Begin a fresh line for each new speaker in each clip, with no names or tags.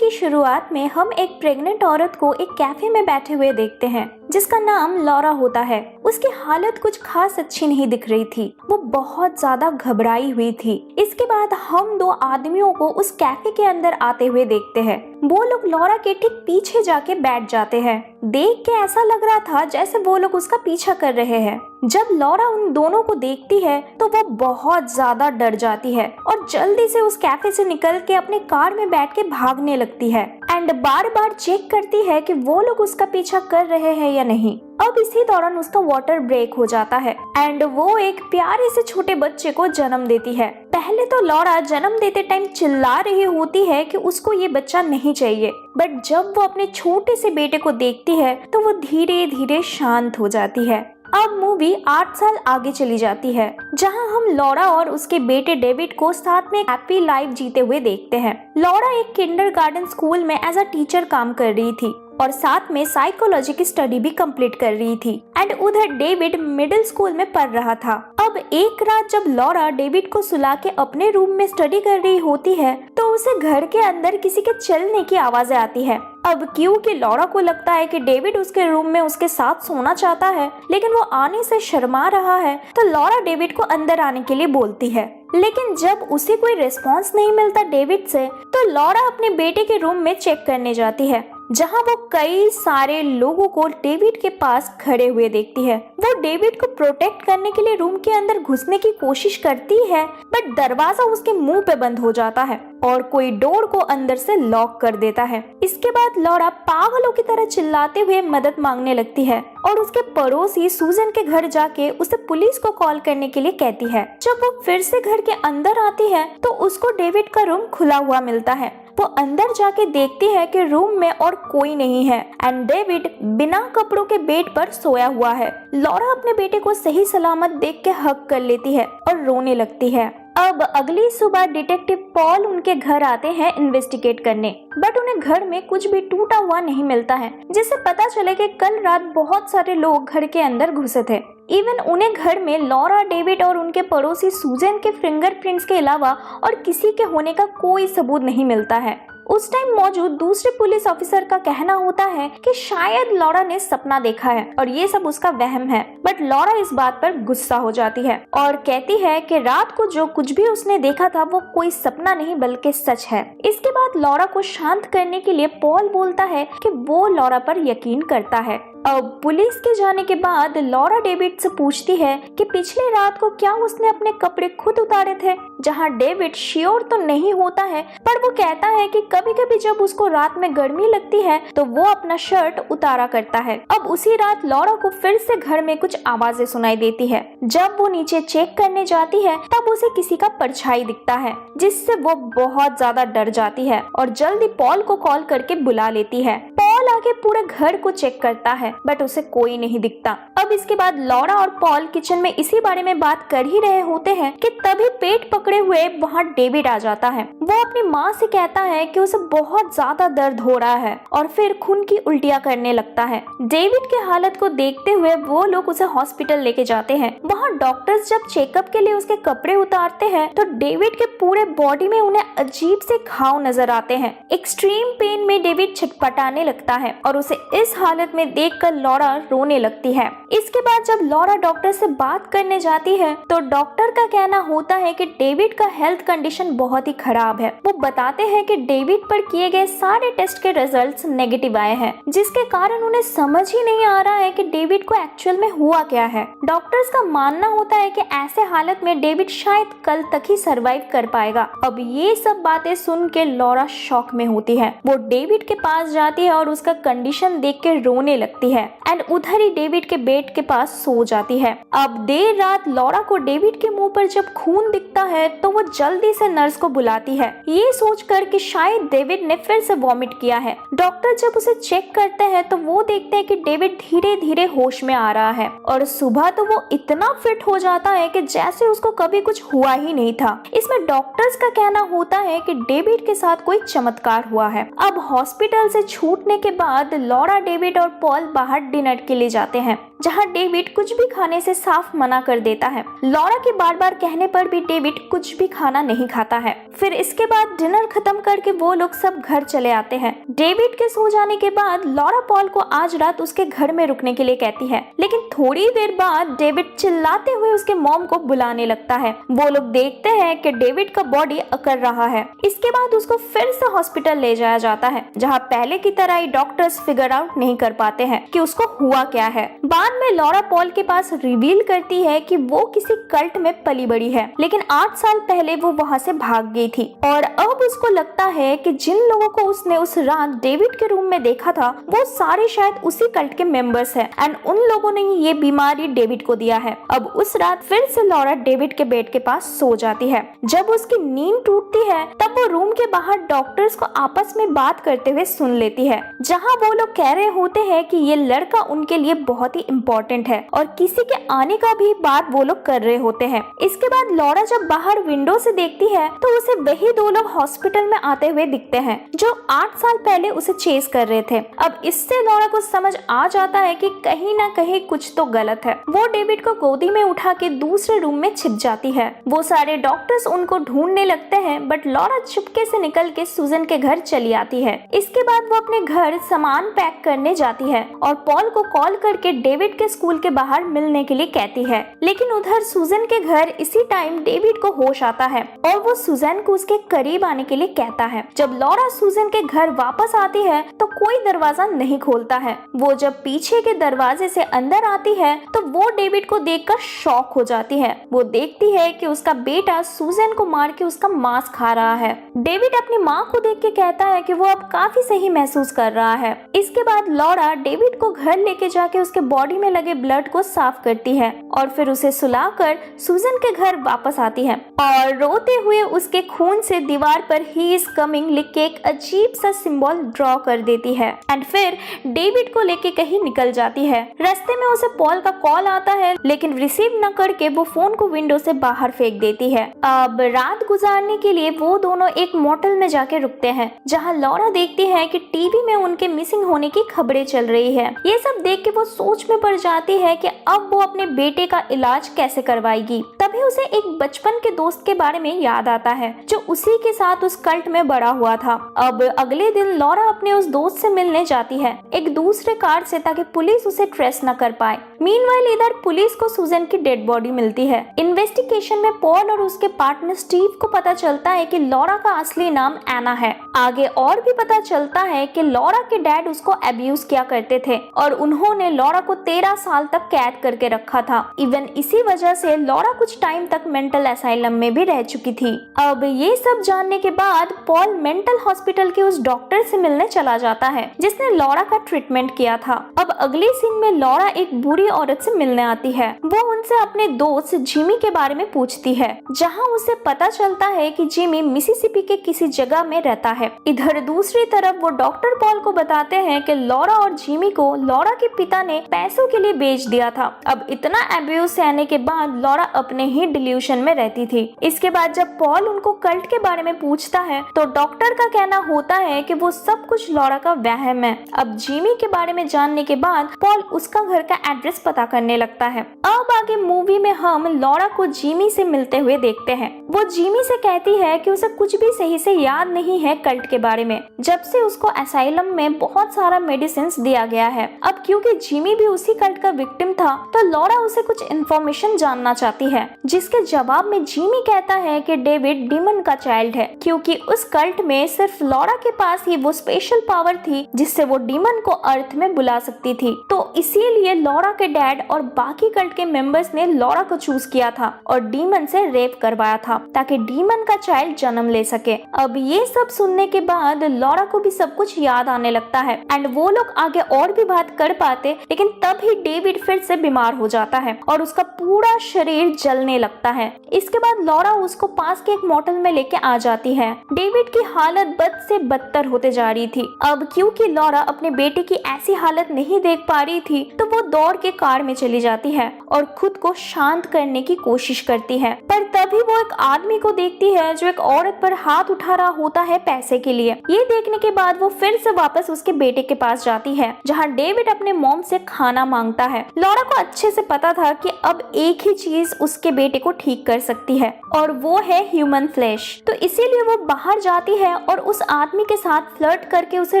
की शुरुआत में हम एक प्रेग्नेंट औरत को एक कैफे में बैठे हुए देखते हैं जिसका नाम लॉरा होता है। उसकी हालत कुछ खास अच्छी नहीं दिख रही थी, वो बहुत ज्यादा घबराई हुई थी। इसके बाद हम दो आदमियों को उस कैफे के अंदर आते हुए देखते हैं। वो लोग लॉरा के ठीक पीछे जाके बैठ जाते हैं। देख के ऐसा लग रहा था जैसे वो लोग उसका पीछा कर रहे हैं। जब लॉरा उन दोनों को देखती है तो वो बहुत ज्यादा डर जाती है और जल्दी से उस कैफे से निकल के अपने कार में बैठ के भागने लगती है एंड बार बार चेक करती है कि वो लोग उसका पीछा कर रहे हैं या नहीं। अब इसी दौरान उसका वाटर ब्रेक हो जाता है एंड वो एक प्यारे से छोटे बच्चे को जन्म देती है। पहले तो लॉरा जन्म देते टाइम चिल्ला रही होती है कि उसको ये बच्चा नहीं चाहिए, बट जब वो अपने छोटे से बेटे को देखती है तो वो धीरे धीरे शांत हो जाती है। अब मूवी 8 साल आगे चली जाती है जहां हम लॉरा और उसके बेटे डेविड को साथ में हैप्पी लाइफ जीते हुए देखते हैं। लॉरा एक किंडरगार्टन स्कूल में एज अ टीचर काम कर रही थी और साथ में साइकोलॉजी की स्टडी भी कंप्लीट कर रही थी एंड उधर डेविड मिडिल स्कूल में पढ़ रहा था। अब एक रात जब लॉरा डेविड को सुला के अपने रूम में स्टडी कर रही होती है तो उसे घर के अंदर किसी के चलने की आवाजें आती है। अब क्योंकि लॉरा को लगता है कि डेविड उसके रूम में उसके साथ सोना चाहता है लेकिन वो आने से शर्मा रहा है, तो लॉरा डेविड को अंदर आने के लिए बोलती है। लेकिन जब उसे कोई रिस्पांस नहीं मिलता डेविड से तो लॉरा अपने बेटे के रूम में चेक करने जाती है जहां वो कई सारे लोगों को डेविड के पास खड़े हुए देखती है। वो डेविड को प्रोटेक्ट करने के लिए रूम के अंदर घुसने की कोशिश करती है बट दरवाजा उसके मुंह पे बंद हो जाता है और कोई डोर को अंदर से लॉक कर देता है। इसके बाद लॉरा पागलों की तरह चिल्लाते हुए मदद मांगने लगती है और उसके पड़ोसी सूजन के घर जाके उसे पुलिस को कॉल करने के लिए कहती है। जब वो फिर से घर के अंदर आती है तो उसको डेविड का रूम खुला हुआ मिलता है। वो अंदर जाके देखती है कि रूम में और कोई नहीं है एंड डेविड बिना कपड़ों के बेड पर सोया हुआ है। लॉरा अपने बेटे को सही सलामत देख के हग कर लेती है और रोने लगती है। अब अगली सुबह डिटेक्टिव पॉल उनके घर आते हैं इन्वेस्टिगेट करने, बट उन्हें घर में कुछ भी टूटा हुआ नहीं मिलता है जिससे पता चले कि कल रात बहुत सारे लोग घर के अंदर घुसे थे। इवन उन्हें घर में लॉरा, डेविड और उनके पड़ोसी सूजन के फिंगरप्रिंट्स के अलावा और किसी के होने का कोई सबूत नहीं मिलता है। उस टाइम मौजूद दूसरे पुलिस ऑफिसर का कहना होता है कि शायद लॉरा ने सपना देखा है और ये सब उसका वहम है, बट लॉरा इस बात पर गुस्सा हो जाती है और कहती है कि रात को जो कुछ भी उसने देखा था वो कोई सपना नहीं बल्कि सच है। इसके बाद लॉरा को शांत करने के लिए पॉल बोलता है कि वो लॉरा पर यकीन करता है। अब पुलिस के जाने के बाद लॉरा डेविड से पूछती है कि पिछली रात को क्या उसने अपने कपड़े खुद उतारे थे, जहां डेविड श्योर तो नहीं होता है पर वो कहता है कि कभी कभी जब उसको रात में गर्मी लगती है तो वो अपना शर्ट उतारा करता है। अब उसी रात लॉरा को फिर से घर में कुछ आवाजें सुनाई देती है। जब वो नीचे चेक करने जाती है तब उसे किसी का परछाई दिखता है जिससे वो बहुत ज्यादा डर जाती है और जल्दी पॉल को कॉल करके बुला लेती है। पॉल आके पूरे घर को चेक करता है बट उसे कोई नहीं दिखता। अब इसके बाद लॉरा और पॉल किचन में इसी बारे में बात कर ही रहे होते हैं कि तभी पेट पकड़े हुए वहाँ डेविड आ जाता है। वो अपनी माँ से कहता है कि उसे बहुत ज्यादा दर्द हो रहा है और फिर खून की उल्टियाँ करने लगता है। डेविड के हालत को देखते हुए वो लोग उसे हॉस्पिटल लेके जाते हैं। वहाँ डॉक्टर्स जब चेकअप के लिए उसके कपड़े उतारते हैं तो डेविड के पूरे बॉडी में उन्हें अजीब से घाव नजर आते हैं। एक्सट्रीम पेन में डेविड छटपटाने लगता है और उसे इस हालत में देखकर लॉरा रोने लगती है। इसके बाद जब लॉरा डॉक्टर से बात करने जाती है तो डॉक्टर का कहना होता है कि डेविड का हेल्थ कंडीशन बहुत ही खराब है। वो बताते हैं कि डेविड पर किए गए सारे टेस्ट के रिजल्ट्स नेगेटिव आए हैं जिसके कारण उन्हें समझ ही नहीं आ रहा है कि डेविड को एक्चुअल में हुआ क्या है। डॉक्टर्स का मानना होता है कि ऐसे हालत में डेविड शायद कल तक ही सरवाइव कर पाएगा। अब ये सब बातें सुन के लॉरा शॉक में होती है। वो डेविड के पास जाती है और उसका कंडीशन देख के रोने लगती है एंड उधर ही डेविड के बेड के पास सो जाती है। अब देर रात लॉरा को डेविड के मुंह पर जब खून दिखता है तो वो जल्दी से नर्स को बुलाती है, ये सोचकर कि शायद डेविड ने फिर से वॉमिट किया है। डॉक्टर जब उसे चेक करते हैं तो वो देखते हैं कि डेविड धीरे धीरे होश में आ रहा है और सुबह तो वो इतना फिट हो जाता है कि जैसे उसको कभी कुछ हुआ ही नहीं था। इसमें डॉक्टर्स का कहना होता है कि डेविड के साथ कोई चमत्कार हुआ है। अब हॉस्पिटल से छूटने के बाद लॉरा, डेविड और पॉल बाहर डिनर के लिए जाते हैं। जहाँ डेविड कुछ भी खाने से साफ मना कर देता है। लॉरा के बार बार कहने पर भी डेविड कुछ भी खाना नहीं खाता है। फिर इसके बाद डिनर खत्म करके वो लोग सब घर चले आते हैं। डेविड के सो जाने के बाद लॉरा पॉल को आज रात उसके घर में रुकने के लिए कहती है, लेकिन थोड़ी देर बाद डेविड चिल्लाते हुए उसके मॉम को बुलाने लगता है। वो लोग देखते हैं कि डेविड का बॉडी अकड़ रहा है। इसके बाद उसको फिर से हॉस्पिटल ले जाया जाता है, जहाँ पहले की तरह ही डॉक्टर्स फिगर आउट नहीं कर पाते हैं कि उसको हुआ क्या है। बाद में लॉरा पॉल के पास रिवील करती है कि वो किसी कल्ट में पली बड़ी है, लेकिन 8 साल पहले वो वहाँ से भाग गई थी और अब उसको लगता है कि जिन लोगों को उसने उस रात डेविड के रूम में देखा था वो सारे शायद उसी कल्ट के मेंबर्स हैं एंड उन लोगों ने ये बीमारी डेविड को दिया है। अब उस रात फिर से लॉरा डेविड के बेड के पास सो जाती है। जब उसकी नींद टूटती है तब वो रूम के बाहर डॉक्टर्स को आपस में बात करते हुए सुन लेती है, जहाँ वो लोग कह रहे होते हैं कि ये लड़का उनके लिए बहुत ही इम्पोर्टेंट है और किसी के आने का भी बात वो लोग कर रहे होते हैं। इसके बाद लॉरा जब बाहर विंडो से देखती है तो उसे वही 2 लोग हॉस्पिटल में आते हुए दिखते हैं जो 8 साल पहले उसे चेस कर रहे थे। अब इससे लॉरा को समझ आ जाता है कि कहीं ना कहीं कुछ तो गलत है। वो डेविड को गोदी में उठा के दूसरे रूम में छिप जाती है। वो सारे डॉक्टर्स उनको ढूंढने लगते हैं बट लॉरा चुपके से निकल के सूजन के घर चली आती है। इसके बाद वो अपने घर सामान पैक करने जाती है और पॉल को कॉल करके डेविड के स्कूल के बाहर मिलने के लिए कहती है, लेकिन उधर सूजन के घर इसी टाइम डेविड को होश आता है और वो सूजन को उसके करीब आने के लिए कहता है। जब लॉरा सूजन के घर वापस आती है तो कोई दरवाजा नहीं खोलता है। वो जब पीछे के दरवाजे से अंदर आती है तो वो डेविड को देखकर शॉक हो जाती है। वो देखती है कि उसका बेटा सूजन को मार के उसका मांस खा रहा है। डेविड अपनी माँ को देख के कहता है कि वो अब काफी सही महसूस कर रहा है। इसके बाद लॉरा डेविड को घर लेके जाके उसके बॉडी में लगे ब्लड को साफ करती है और फिर उसे सुलाकर सूजन के घर वापस आती है और रोते हुए उसके खून से दीवार पर ही इज कमिंग लिख के एक अजीब सा सिंबल ड्रॉ कर देती है एंड फिर डेविड को लेके कहीं निकल जाती है। रास्ते में उसे पॉल का कॉल आता है, लेकिन रिसीव न करके वो फोन को विंडो से बाहर फेंक देती है। अब रात गुजारने के लिए वो दोनों एक मोटल में जाके रुकते हैं, जहाँ लॉरा देखती है कि टीवी में उनके मिसिंग होने की खबरें चल रही है। ये सब देख के वो सोच में पड़ जाती है कि अब वो अपने बेटे का इलाज कैसे करवाएगी। तभी उसे एक बचपन के दोस्त के बारे में याद आता है जो उसी के साथ उस कल्ट में बड़ा हुआ था। अब अगले दिन लॉरा अपने उस दोस्त से मिलने जाती है एक दूसरे कार से, ताकि पुलिस उसे ट्रेस न कर पाए। मीनवाइल इधर पुलिस को सूजन की डेड बॉडी मिलती है। इन्वेस्टिगेशन में पॉल और उसके पार्टनर स्टीव को पता चलता है कि लॉरा का असली नाम एना है। आगे और भी पता चलता है कि लॉरा के डैड उसको अब्यूज किया करते थे और उन्होंने लॉरा को 13 साल तक कैद करके रखा था। इवन इसी वजह से लॉरा कुछ टाइम तक मेंटल असाइलम में भी रह चुकी थी। अब ये सब जानने के बाद पॉल मेंटल हॉस्पिटल के उस डॉक्टर से मिलने चला जाता है जिसने लॉरा का ट्रीटमेंट किया था। अब अगले सीन में लॉरा एक बुरी औरत से मिलने आती है। वो उनसे अपने दोस्त जिमी के बारे में पूछती है, जहाँ उसे पता चलता है कि जिमी मिसिसिपी के किसी जगह में रहता है। इधर दूसरी तरफ वो डॉक्टर पॉल को बताते हैं कि लॉरा और जिमी को लॉरा के पिता ने पैसों के लिए बेच दिया था। अब इतना अब्यूज सहने के बाद लॉरा अपने ही डिल्यूशन में रहती थी। इसके बाद जब पॉल उनको कल्ट के बारे में पूछता है तो डॉक्टर का कहना होता है कि वो सब कुछ लॉरा का वहम है। अब जिमी के बारे में जानने के बाद पॉल उसका घर का एड्रेस पता करने लगता है। अब आगे मूवी में हम लॉरा को जिमी से मिलते हुए देखते हैं। वो जिमी से कहती है कि उसे कुछ भी सही से याद नहीं है कल्ट के बारे में, जब से उसको असाइलम में बहुत सारा मेडिसिन दिया गया है। अब क्योंकि जिमी भी उसी कल्ट का विक्टिम था तो लॉरा उसे कुछ इन्फॉर्मेशन जानना चाहती है, जिसके जवाब में जिमी कहता है कि डेविड डीमन का चाइल्ड है, क्योंकि उस कल्ट में सिर्फ लॉरा के पास ही वो स्पेशल पावर थी जिससे वो डीमन को अर्थ में बुला सकती थी। तो इसीलिए लॉरा के डैड और बाकी कल्ट के मेंबर्स ने लॉरा को चूज किया था और डीमन से रेप करवाया था ताकि डीमन का चाइल्ड जन्म ले सके। अब ये सब सुनने के बाद लॉरा को भी सब कुछ याद आने लगता है एंड वो लोग आगे और भी बात कर पाते, लेकिन तभी डेविड फिर से बीमार हो जाता है और उसका पूरा शरीर जलने लगता है। इसके बाद लॉरा उसको पास के एक मोटल में लेके आ जाती है। डेविड की हालत बद से बदतर होते जा रही थी। अब क्योंकि लॉरा अपने बेटे की ऐसी हालत नहीं देख पा रही थी तो वो दौड़ के कार में चली जाती है और खुद को शांत करने की कोशिश करती है, पर तभी वो एक आदमी को देखती है जो एक औरत पर हाथ उठा रहा होता है पैसे के लिए। ये देखने के बाद वो फिर से वापस उसके बेटे के पास जाती है जहाँ डेविड अपने मॉम से खाना मांगता है। लॉरा को अच्छे से पता था कि अब एक ही चीज उसके बेटे को ठीक कर सकती है और वो है ह्यूमन फ्लैश। तो इसीलिए वो बाहर जाती है और उस आदमी के साथ फ्लर्ट करके उसे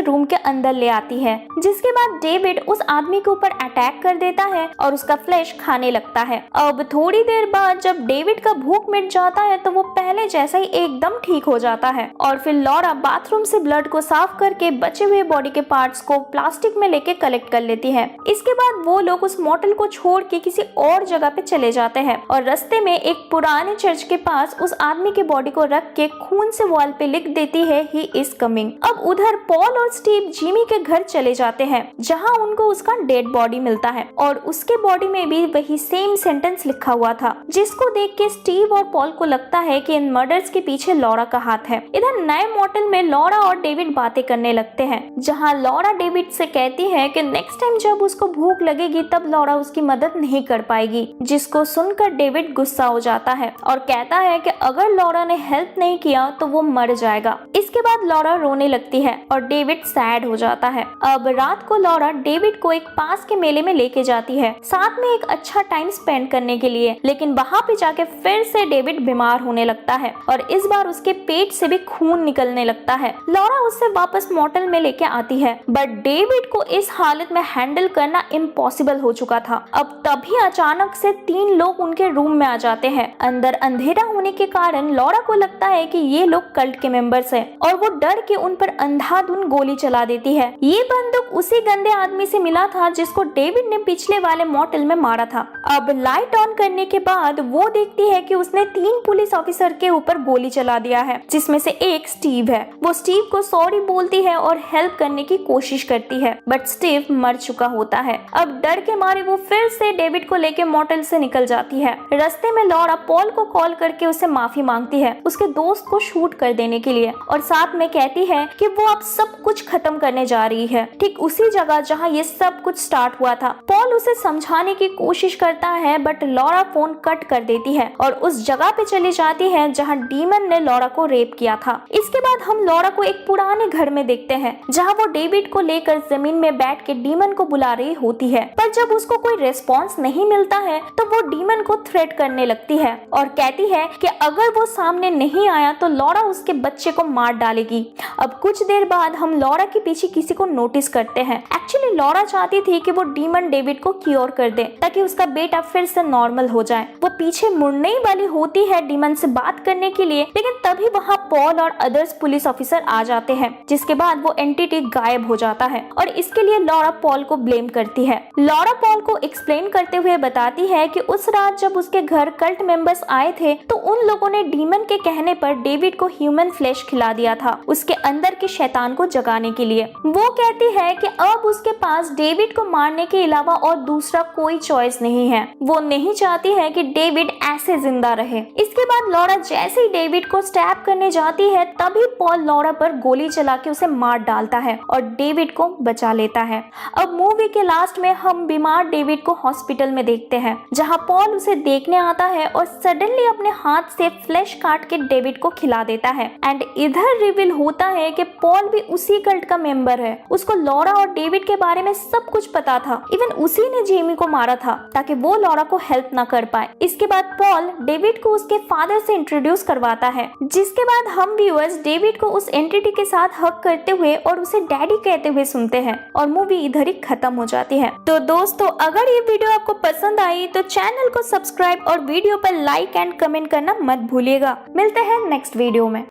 रूम के अंदर ले आती है, जिसके बाद डेविड उस आदमी के ऊपर अटैक कर देता है और उसका फ्लैश खाने लगता है। अब थोड़ी देर बाद जब डेविड का भूख मिट जाता है तो वो पहले जैसा ही एकदम ठीक हो जाता है और फिर लॉरा बाथरूम से ब्लड को साफ करके बचे हुए बॉडी के पार्ट्स को प्लास्टिक में लेके कलेक्ट कर लेती है। इसके बाद वो लोग उस मोटल को छोड़ के किसी और जगह पे चले जाते हैं और रास्ते में एक पुराने चर्च के पास उस आदमी के बॉडी को रख के खून से वॉल पे लिख देती है ही इज कमिंग। अब उधर पॉल और स्टीव जिमी के घर चले जाते हैं जहाँ उनको उसका डेड बॉडी मिलता है और उसके बॉडी में भी वही सेम सेंटेंस लिखा हुआ था, जिसको देख के स्टीव और पॉल को लगता है कि इन मर्डर्स के पीछे लॉरा का हाथ है। इधर नए मोटल में लॉरा और डेविड बातें करने लगते हैं जहाँ लॉरा डेविड से कहती है कि नेक्स्ट टाइम जब उसको भूख लगेगी तब लॉरा उसकी मदद नहीं कर पाएगी, जिसको सुनकर डेविड गुस्सा हो जाता है और कहता है कि अगर लॉरा ने हेल्प नहीं किया तो वो मर जाएगा। इसके बाद लॉरा रोने लगती है और डेविड सैड हो जाता है। अब रात को लॉरा डेविड को एक पास के मेले में लेके जाती है साथ में एक अच्छा टाइम स्पेंड करने के लिए, लेकिन वहाँ पे जाके फिर से डेविड बीमार होने लगता है और इस बार उसके पेट से भी खून निकलने लगता है। लॉरा उससे वापस मोटल में लेके आती है बट डेविड को इस हालत में हैंडल करना इम्पॉसिबल हो चुका था। अब तभी अचानक से 3 लोग उनके रूम में आ जाते हैं। अंदर अंधेरा होने के कारण लॉरा को लगता है कि ये लोग कल्ट के मेंबर्स हैं और वो डर के उन पर अंधाधुंध गोली चला देती है। ये बंदूक उसी गंदे आदमी से मिला था जिसको डेविड ने पिछले वाले मोटल में मारा था। अब लाइट ऑन करने के बाद वो देखती है कि उसने 3 पुलिस ऑफिसर के ऊपर गोली चला दिया है, जिसमें से एक स्टीव है। वो स्टीव को सॉरी बोलती है और हेल्प करने की कोशिश करती है बट स्टीव मर चुका होता है। अब डर के मारे वो फिर से डेविड को लेके मोटल से निकल जाती है। रास्ते में लॉरा पॉल को कॉल करके उससे माफी मांगती है उसके दोस्त को शूट कर देने के लिए और साथ में कहती है कि वो अब सब कुछ खत्म करने जा रही है, ठीक उसी जगह जहाँ ये सब कुछ स्टार्ट हुआ था। पॉल उसे समझाने की कोशिश करता है बट लॉरा फोन कट कर देती है और उस जगह पे चली जाती है जहाँ डीमन ने लॉरा को रेप किया था। इसके बाद हम लॉरा को एक पुराने घर में देखते हैं जहाँ वो डेविड को लेकर जमीन में बैठ के डीमन को बुला रही होती है, पर जब उसको कोई रिस्पॉन्स नहीं मिलता है तो वो डीमन को थ्रेट करने लगती है और कहती है कि अगर वो सामने नहीं आया तो लॉरा उसके बच्चे को मार डालेगी। अब कुछ देर बाद हम लॉरा के पीछे किसी को नोटिस करते हैं। एक्चुअली लॉरा चाहती थी कि वो डीमन डेविड को क्योर कर दे ताकि उसका बेटा फिर से नॉर्मल हो जाए। वो पीछे मुड़ने ही वाली होती है डीमन से बात करने के लिए, लेकिन तभी वहाँ पॉल और अदर्स पुलिस ऑफिसर आ जाते हैं, जिसके बाद वो एंटिटी गायब हो जाता है और इसके लिए लॉरा पॉल को ब्लेम करती है। लॉरा पॉल को एक्सप्लेन करते हुए बताती है कि उस रात जब उसके घर कल्ट मेंबर्स आए थे तो उन लोगों ने डीमन के कहने पर डेविड को ह्यूमन फ्लैश खिला दिया था उसके अंदर के शैतान को जगाने के लिए। वो कहती है कि अब उसके पास डेविड को मारने के अलावा और दूसरा कोई चॉइस नहीं है। वो नहीं चाहती है कि डेविड ऐसे जिंदा रहे। इसके बाद लॉरा जैसे ही डेविड को स्टैब करने जाती है तभी पॉल लॉरा पर गोली चला के उसे मार डालता है और डेविड को बचा लेता है। अब मूवी के लास्ट में हम बीमार डेविड को हॉस्पिटल में देखते हैं जहाँ पॉल उसे देखने आता है और सडनली अपने हाथ से फ्लैश काट के डेविड को खिला देता है एंड इधर रिवील होता है कि पॉल भी उसी कल्ट का मेंबर है। उसको लॉरा और डेविड के बारे में सब कुछ पता था, इवन उसी ने जेमी को मारा था ताकि वो लॉरा को हेल्प ना कर पाए। इसके बाद पॉल डेविड को उसके फादर से इंट्रोड्यूस करवाता है, जिसके बाद हम व्यूअर्स डेविड को उस एंटिटी के साथ हक करते हुए और उसे डैडी कहते हुए सुनते हैं और मूवी इधर ही खत्म हो जाती है। तो दोस्तों अगर ये वीडियो आपको पसंद आई तो चैनल को सब्सक्राइब और वीडियो पर लाइक एंड कमेंट करना मत भूलिएगा। मिलते हैं नेक्स्ट वीडियो में।